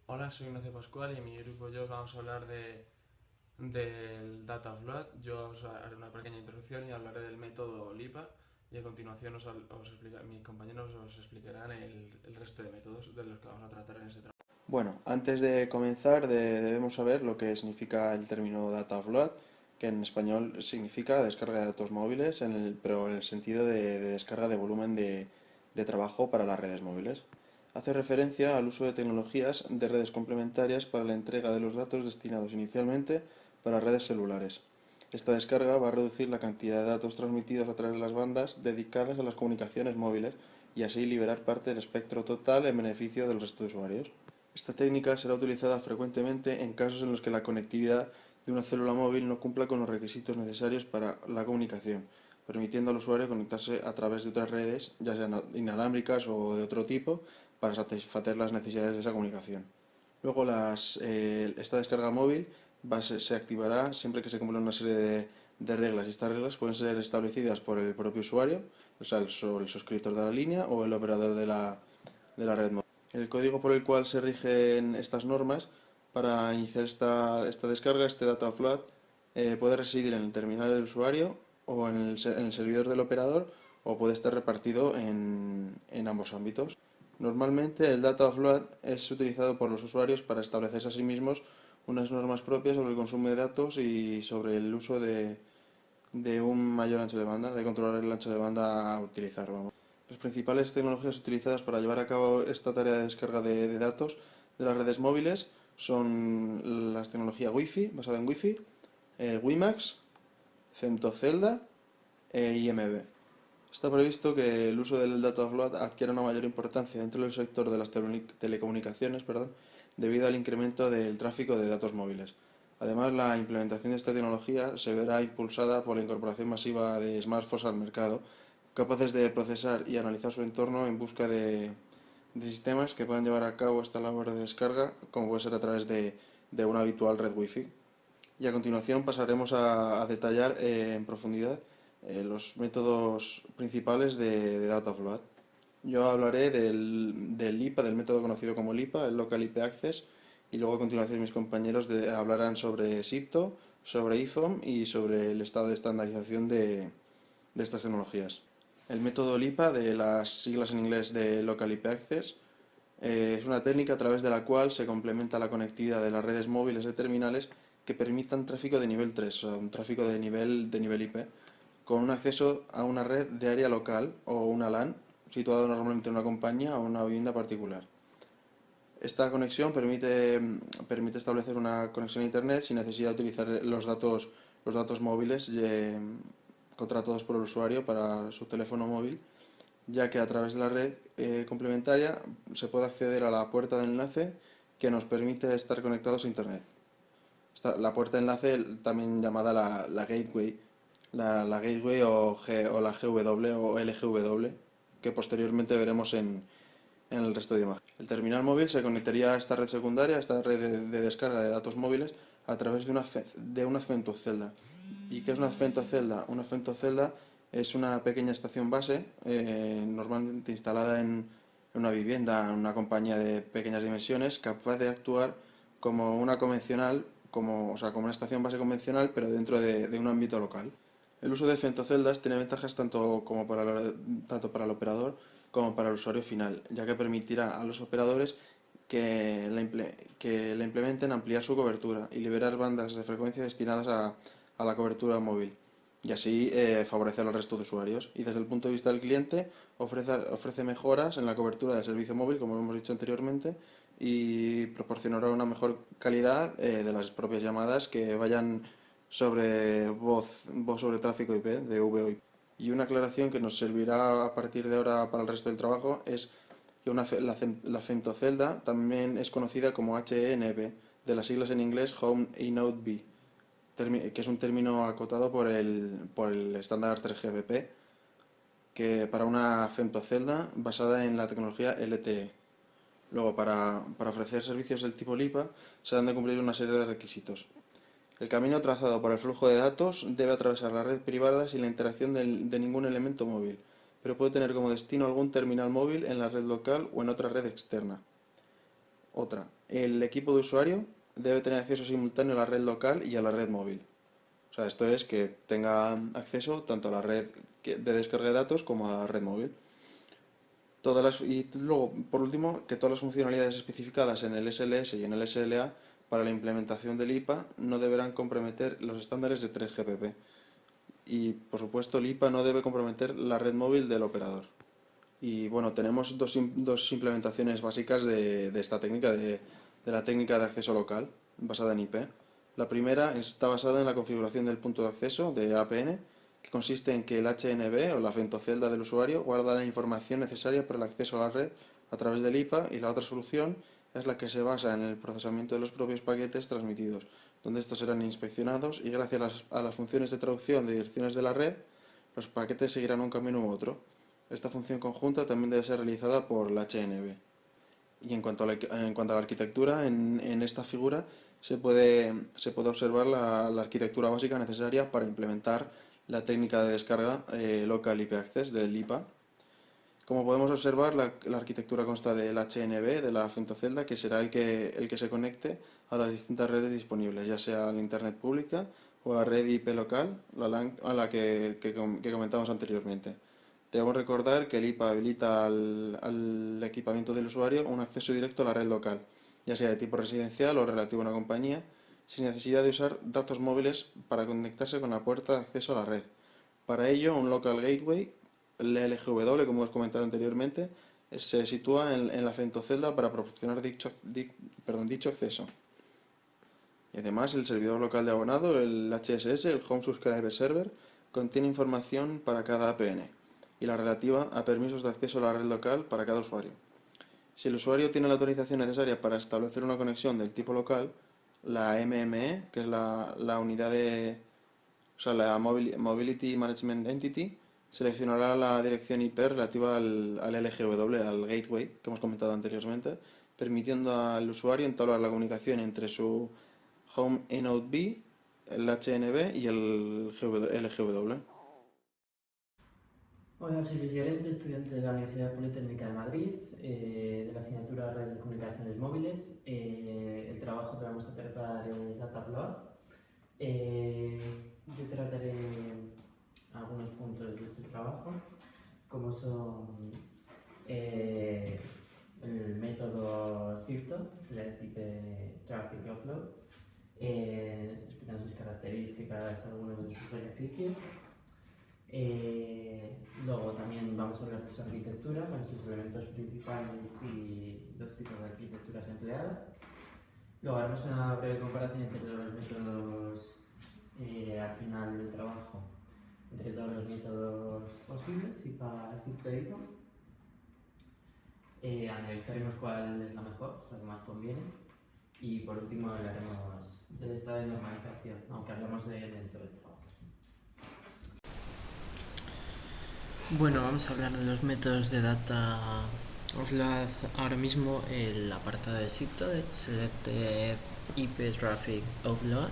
Hola, soy Ignacio Pascual y en mi grupo yo os vamos a hablar del Data Flood. Yo os haré una pequeña introducción y hablaré del método LIPA y a continuación mis compañeros os explicarán el resto de métodos de los que vamos a tratar en este trabajo. Bueno, antes de comenzar debemos saber lo que significa el término data offload, que en español significa descarga de datos móviles, pero en el sentido de descarga de volumen de trabajo para las redes móviles. Hace referencia al uso de tecnologías de redes complementarias para la entrega de los datos destinados inicialmente para redes celulares. Esta descarga va a reducir la cantidad de datos transmitidos a través de las bandas dedicadas a las comunicaciones móviles y así liberar parte del espectro total en beneficio del resto de usuarios. Esta técnica será utilizada frecuentemente en casos en los que la conectividad de una célula móvil no cumpla con los requisitos necesarios para la comunicación, permitiendo al usuario conectarse a través de otras redes, ya sean inalámbricas o de otro tipo, para satisfacer las necesidades de esa comunicación. Luego esta descarga móvil se activará siempre que se cumplan una serie de reglas, y estas reglas pueden ser establecidas por el propio usuario, o sea, el suscriptor de la línea o el operador de la red móvil. El código por el cual se rigen estas normas para iniciar esta descarga, este data flood, puede residir en el terminal del usuario o en el servidor del operador, o puede estar repartido en ambos ámbitos. Normalmente el data offload es utilizado por los usuarios para establecerse a sí mismos unas normas propias sobre el consumo de datos y sobre el uso de un mayor ancho de banda, de controlar el ancho de banda a utilizar, vamos. Las principales tecnologías utilizadas para llevar a cabo esta tarea de descarga de datos de las redes móviles son las tecnologías Wi-Fi, basada en Wi-Fi, WiMAX, FemtoCelda e IMB. Está previsto que el uso del data offload adquiera una mayor importancia dentro del sector de las telecomunicaciones, perdón, debido al incremento del tráfico de datos móviles. Además, la implementación de esta tecnología se verá impulsada por la incorporación masiva de smartphones al mercado, capaces de procesar y analizar su entorno en busca de sistemas que puedan llevar a cabo esta labor de descarga, como puede ser a través de una habitual red Wi-Fi. Y a continuación pasaremos a detallar en profundidad los métodos principales de data flow. Yo hablaré del LIPA, del método conocido como LIPA, el Local IP Access, y luego a continuación mis compañeros hablarán sobre SIPTO, sobre IFOM y sobre el estado de estandarización de estas tecnologías. El método LIPA, de las siglas en inglés de Local IP Access, es una técnica a través de la cual se complementa la conectividad de las redes móviles de terminales que permitan tráfico de nivel 3, o sea, un tráfico de nivel IP, con un acceso a una red de área local o una LAN, situada normalmente en una compañía o una vivienda particular. Esta conexión permite establecer una conexión a Internet sin necesidad de utilizar los datos móviles contratados por el usuario para su teléfono móvil, ya que a través de la red complementaria se puede acceder a la puerta de enlace que nos permite estar conectados a Internet. La puerta de enlace, también llamada la gateway, la gateway o la GW o LGW, que posteriormente veremos en el resto de imágenes. El terminal móvil se conectaría a esta red secundaria, a esta red de descarga de datos móviles, a través de una femtocelda. ¿Y qué es una femtocelda? Una femtocelda es una pequeña estación base, normalmente instalada en una vivienda, en una compañía de pequeñas dimensiones, capaz de actuar como una convencional, o sea, como una estación base convencional, pero dentro de un ámbito local. El uso de femtoceldas tiene ventajas tanto para el operador como para el usuario final, ya que permitirá a los operadores que la implementen ampliar su cobertura y liberar bandas de frecuencia destinadas a la cobertura móvil, y así favorecer al resto de usuarios. Y desde el punto de vista del cliente, ofrece mejoras en la cobertura del servicio móvil, como hemos dicho anteriormente, y proporcionará una mejor calidad de las propias llamadas que vayan sobre voz sobre tráfico IP, de VoIP. Y una aclaración que nos servirá a partir de ahora para el resto del trabajo es que la femtocelda también es conocida como HENB, de las siglas en inglés Home Inode B, que es un término acotado por el estándar 3GPP, que para una femtocelda basada en la tecnología LTE. Luego, para ofrecer servicios del tipo LIPA, se han de cumplir una serie de requisitos. El camino trazado por el flujo de datos debe atravesar la red privada sin la interacción de ningún elemento móvil, pero puede tener como destino algún terminal móvil en la red local o en otra red externa. Otra, el equipo de usuario debe tener acceso simultáneo a la red local y a la red móvil. O sea, esto es que tenga acceso tanto a la red de descarga de datos como a la red móvil. Y luego, por último, que todas las funcionalidades especificadas en el SLS y en el SLA para la implementación del IPA no deberán comprometer los estándares de 3GPP. Y, por supuesto, el IPA no debe comprometer la red móvil del operador. Y bueno, tenemos dos implementaciones básicas de esta técnica, de la técnica de acceso local, basada en IP. La primera está basada en la configuración del punto de acceso de APN, que consiste en que el HNB o la femtocelda del usuario guarda la información necesaria para el acceso a la red a través del IPA, y la otra solución es la que se basa en el procesamiento de los propios paquetes transmitidos, donde estos serán inspeccionados y gracias a las funciones de traducción de direcciones de la red, los paquetes seguirán un camino u otro. Esta función conjunta también debe ser realizada por la HNB. Y en cuanto a la arquitectura, en esta figura se puede observar la arquitectura básica necesaria para implementar la técnica de descarga Local IP Access del IPA. Como podemos observar, la arquitectura consta del HNB, de la femtocelda, que será el que se conecte a las distintas redes disponibles, ya sea la Internet pública o la red IP local, la LAN a la que comentamos anteriormente. Debemos recordar que el IPA habilita al equipamiento del usuario un acceso directo a la red local, ya sea de tipo residencial o relativo a una compañía, sin necesidad de usar datos móviles para conectarse con la puerta de acceso a la red. Para ello, un Local Gateway, el LGW, como hemos comentado anteriormente, se sitúa en la femtocelda para proporcionar dicho acceso. Y además, el servidor local de abonado, el HSS, el Home Subscriber Server, contiene información para cada APN y la relativa a permisos de acceso a la red local para cada usuario. Si el usuario tiene la autorización necesaria para establecer una conexión del tipo local, la MME, que es la unidad la Mobility Management Entity, seleccionará la dirección IP relativa al LGW, al gateway que hemos comentado anteriormente, permitiendo al usuario entablar la comunicación entre su Home Node B, el HNB y el LGW. Hola, soy Luis Llorente, estudiante de la Universidad Politécnica de Madrid, de la asignatura Redes de Comunicaciones Móviles. El trabajo que vamos a tratar es Dataflow. Yo trataré algunos puntos de este trabajo, como son el método SIRTO, Select IP Traffic Offload, explicando sus características, algunos de sus beneficios. Luego también vamos a hablar de su arquitectura, con sus elementos principales y los tipos de arquitecturas empleadas. Luego haremos una breve comparación entre todos los métodos al final del trabajo, entre todos los métodos posibles, IPA, SIRTO e IFO. Analizaremos cuál es la mejor, la que más conviene. Y por último hablaremos del estado de normalización, aunque hablamos de él en todo el trabajo. Bueno, vamos a hablar de los métodos de data offload. Ahora mismo el apartado de SIRTO, de Selected IP Traffic Offload,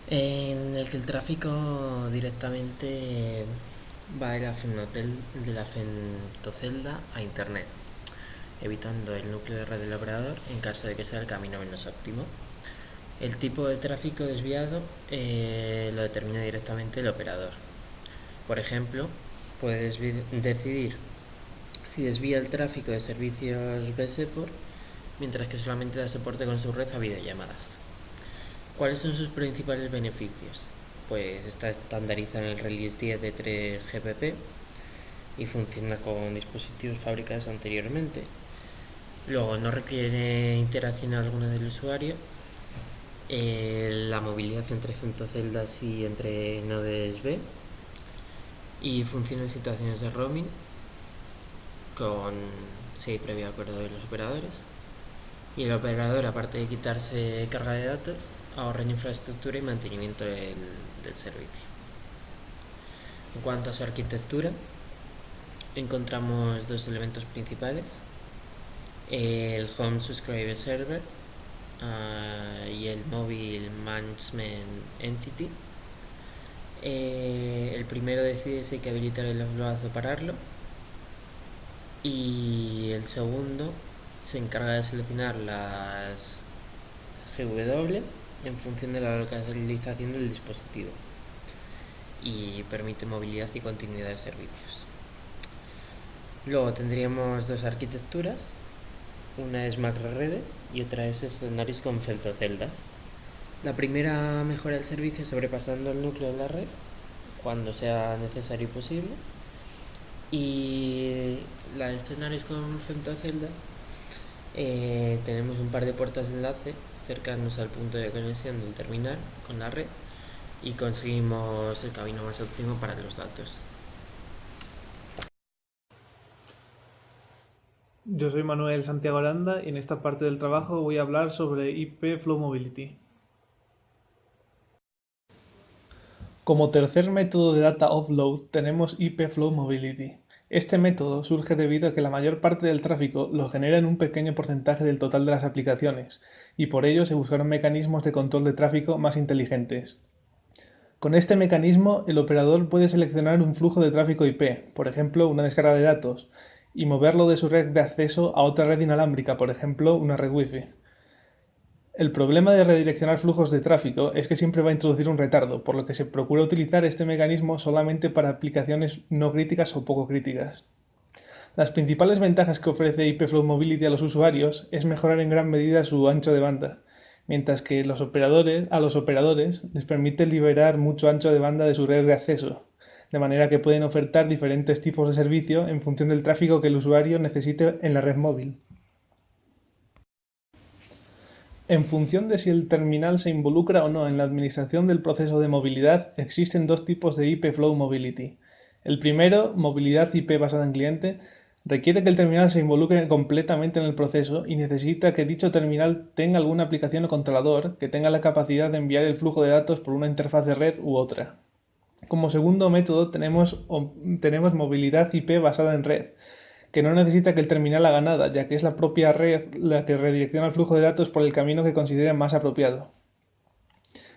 en el que el tráfico directamente va de la femtocelda a internet, evitando el núcleo de red del operador en caso de que sea el camino menos óptimo. El tipo de tráfico desviado lo determina directamente el operador. Por ejemplo, puedes decidir si desvía el tráfico de servicios BSEFOR, mientras que solamente da soporte con su red a videollamadas. ¿Cuáles son sus principales beneficios? Pues está estandarizado en el Release 10 de 3GPP y funciona con dispositivos fabricados anteriormente. Luego, no requiere interacción alguna del usuario. La movilidad entre femtoceldas y entre nodes B, y funciona en situaciones de roaming si hay previo acuerdo de los operadores. Y el operador, aparte de quitarse carga de datos, ahorra en infraestructura y mantenimiento del servicio. En cuanto a su arquitectura, encontramos dos elementos principales: el Home Subscriber Server y el Mobile Management Entity. El primero decide si hay que habilitar el offload o pararlo, y el segundo se encarga de seleccionar las GW en función de la localización del dispositivo y permite movilidad y continuidad de servicios. Luego tendríamos dos arquitecturas, una es macroredes y otra es escenarios con femtoceldas. La primera mejora el servicio sobrepasando el núcleo de la red cuando sea necesario y posible, y la de escenarios con femtoceldas tenemos un par de puertas de enlace cercanos al punto de conexión del terminal con la red y conseguimos el camino más óptimo para los datos. Yo soy Manuel Santiago Aranda y en esta parte del trabajo voy a hablar sobre IP Flow Mobility. Como tercer método de data offload tenemos IP Flow Mobility. Este método surge debido a que la mayor parte del tráfico lo genera en un pequeño porcentaje del total de las aplicaciones, y por ello se buscaron mecanismos de control de tráfico más inteligentes. Con este mecanismo, el operador puede seleccionar un flujo de tráfico IP, por ejemplo, una descarga de datos, y moverlo de su red de acceso a otra red inalámbrica, por ejemplo, una red Wi-Fi. El problema de redireccionar flujos de tráfico es que siempre va a introducir un retardo, por lo que se procura utilizar este mecanismo solamente para aplicaciones no críticas o poco críticas. Las principales ventajas que ofrece IP Flow Mobility a los usuarios es mejorar en gran medida su ancho de banda, mientras que a los operadores les permite liberar mucho ancho de banda de su red de acceso, de manera que pueden ofertar diferentes tipos de servicio en función del tráfico que el usuario necesite en la red móvil. En función de si el terminal se involucra o no en la administración del proceso de movilidad, existen dos tipos de IP Flow Mobility. El primero, movilidad IP basada en cliente, requiere que el terminal se involucre completamente en el proceso y necesita que dicho terminal tenga alguna aplicación o controlador que tenga la capacidad de enviar el flujo de datos por una interfaz de red u otra. Como segundo método tenemos movilidad IP basada en red, que no necesita que el terminal haga nada, ya que es la propia red la que redirecciona el flujo de datos por el camino que considere más apropiado.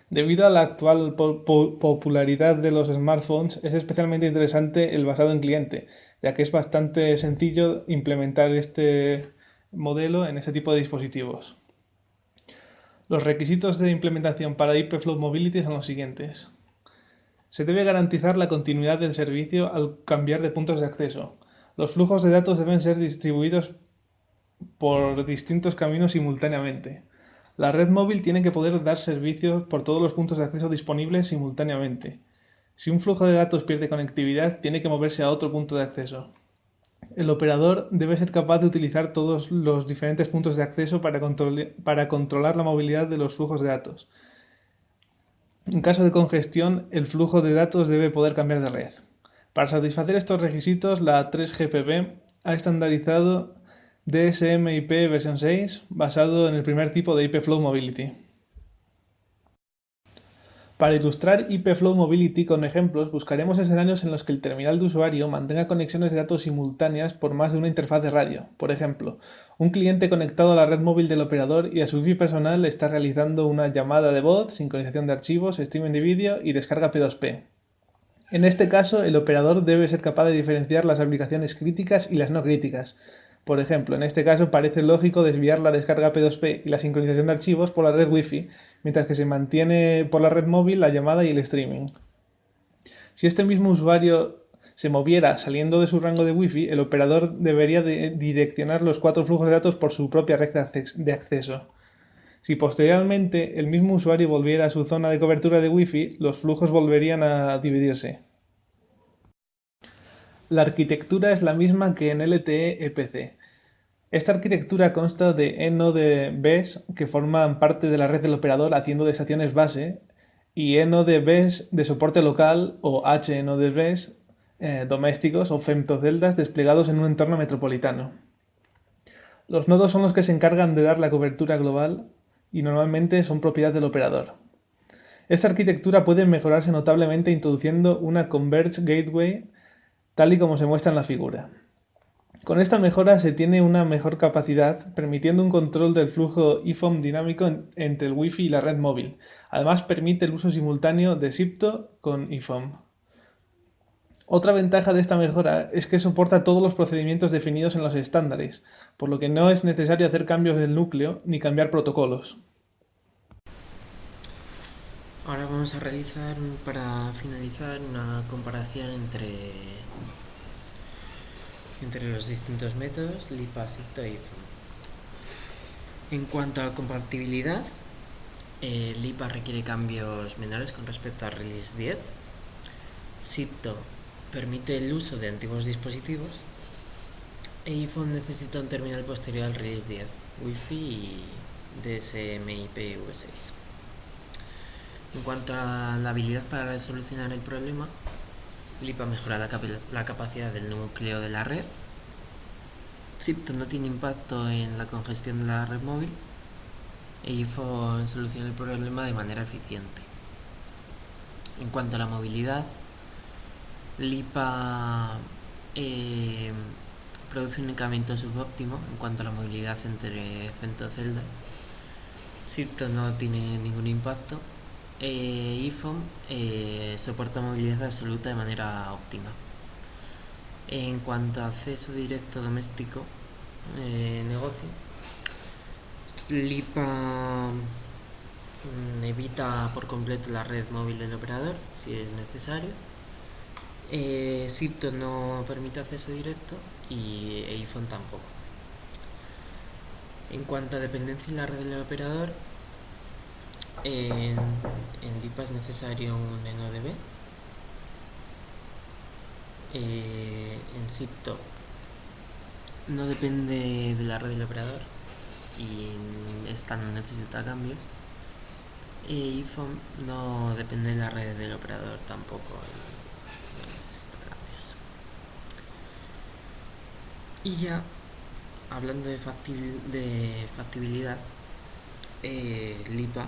Debido a la actual popularidad de los smartphones, es especialmente interesante el basado en cliente, ya que es bastante sencillo implementar este modelo en este tipo de dispositivos. Los requisitos de implementación para IP Flow Mobility son los siguientes. Se debe garantizar la continuidad del servicio al cambiar de puntos de acceso. Los flujos de datos deben ser distribuidos por distintos caminos simultáneamente. La red móvil tiene que poder dar servicios por todos los puntos de acceso disponibles simultáneamente. Si un flujo de datos pierde conectividad, tiene que moverse a otro punto de acceso. El operador debe ser capaz de utilizar todos los diferentes puntos de acceso para controlar la movilidad de los flujos de datos. En caso de congestión, el flujo de datos debe poder cambiar de red. Para satisfacer estos requisitos, la 3GPP ha estandarizado DSM-IP versión 6 basado en el primer tipo de IP Flow Mobility. Para ilustrar IP Flow Mobility con ejemplos, buscaremos escenarios en los que el terminal de usuario mantenga conexiones de datos simultáneas por más de una interfaz de radio. Por ejemplo, un cliente conectado a la red móvil del operador y a su Wi-Fi personal está realizando una llamada de voz, sincronización de archivos, streaming de vídeo y descarga P2P. En este caso, el operador debe ser capaz de diferenciar las aplicaciones críticas y las no críticas. Por ejemplo, en este caso parece lógico desviar la descarga P2P y la sincronización de archivos por la red Wi-Fi, mientras que se mantiene por la red móvil la llamada y el streaming. Si este mismo usuario se moviera saliendo de su rango de Wi-Fi, el operador debería direccionar los 4 flujos de datos por su propia red de acceso. Si posteriormente el mismo usuario volviera a su zona de cobertura de Wi-Fi, los flujos volverían a dividirse. La arquitectura es la misma que en LTE-EPC. Esta arquitectura consta de eNodeBs que forman parte de la red del operador haciendo de estaciones base y eNodeBs de soporte local o HNodeBs domésticos o femtoceldas desplegados en un entorno metropolitano. Los nodos son los que se encargan de dar la cobertura global y normalmente son propiedad del operador. Esta arquitectura puede mejorarse notablemente introduciendo una Converged Gateway tal y como se muestra en la figura. Con esta mejora se tiene una mejor capacidad, permitiendo un control del flujo IFOM dinámico entre el Wi-Fi y la red móvil. Además permite el uso simultáneo de SIPTO con IFOM. Otra ventaja de esta mejora es que soporta todos los procedimientos definidos en los estándares, por lo que no es necesario hacer cambios del núcleo ni cambiar protocolos. Ahora vamos a realizar, para finalizar, una comparación entre los distintos métodos LIPA, SIPTO e IFOM. En cuanto a compatibilidad, LIPA requiere cambios menores con respecto a Release 10. SIPTO permite el uso de antiguos dispositivos. E IFOM necesita un terminal posterior al Release 10, Wi-Fi y DSM IPv6. En cuanto a la habilidad para solucionar el problema, LIPA mejora la capacidad del núcleo de la red. SIPTO no tiene impacto en la congestión de la red móvil. E IFOM soluciona el problema de manera eficiente. En cuanto a la movilidad, LIPA produce un encabamiento subóptimo en cuanto a la movilidad entre femtoceldas. SIPTO no tiene ningún impacto. IFOM soporta movilidad absoluta de manera óptima. En cuanto a acceso directo doméstico negocio, LIPA evita por completo la red móvil del operador si es necesario. SIPTO no permite acceso directo y IFOM tampoco. En cuanto a dependencia en la red del operador, en LIPA es necesario un NODB. En SIPTO no depende de la red del operador y esta no necesita cambios. IFOM no depende de la red del operador tampoco, no necesita cambios. Y ya hablando de factibilidad, LIPA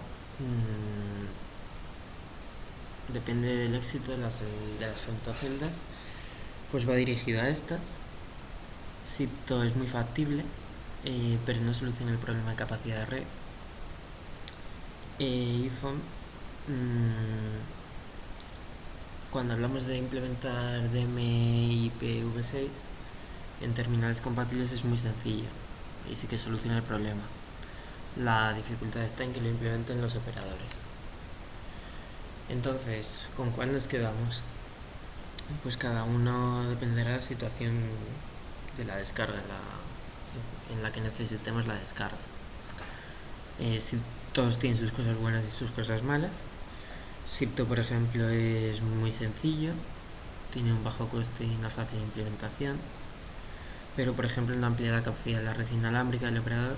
depende del éxito de las femtoceldas, pues va dirigido a estas. SIPTO es muy factible, pero no soluciona el problema de capacidad de red. IFOM, cuando hablamos de implementar DMI IPv6 en terminales compatibles es muy sencillo y sí que soluciona el problema. La dificultad está en que lo implementen los operadores. Entonces, ¿con cuál nos quedamos? Pues cada uno dependerá de la situación de la descarga en la que necesitemos la descarga. Si todos tienen sus cosas buenas y sus cosas malas. SIPTO, por ejemplo, es muy sencillo, tiene un bajo coste y una fácil implementación, pero por ejemplo no amplía la capacidad de la red inalámbrica del operador,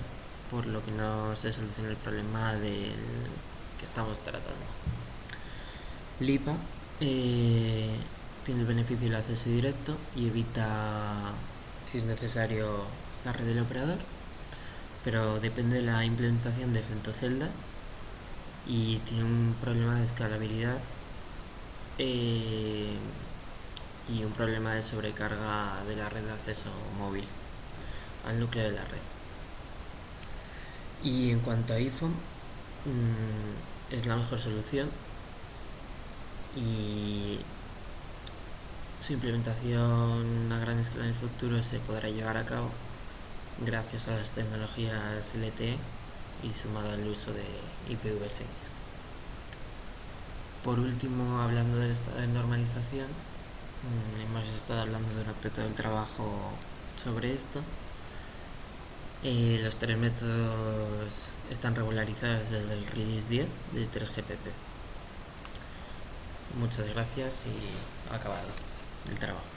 por lo que no se soluciona el problema del que estamos tratando. LIPA tiene el beneficio del acceso directo y evita, si es necesario, la red del operador, pero depende de la implementación de femtoceldas y tiene un problema de escalabilidad y un problema de sobrecarga de la red de acceso móvil al núcleo de la red. Y en cuanto a IFOM, es la mejor solución y su implementación a gran escala en el futuro se podrá llevar a cabo gracias a las tecnologías LTE y sumado al uso de IPv6. Por último, hablando del estado de normalización, hemos estado hablando durante todo el trabajo sobre esto. Los tres métodos están regularizados desde el Release 10 de 3GPP. Muchas gracias y acabado el trabajo.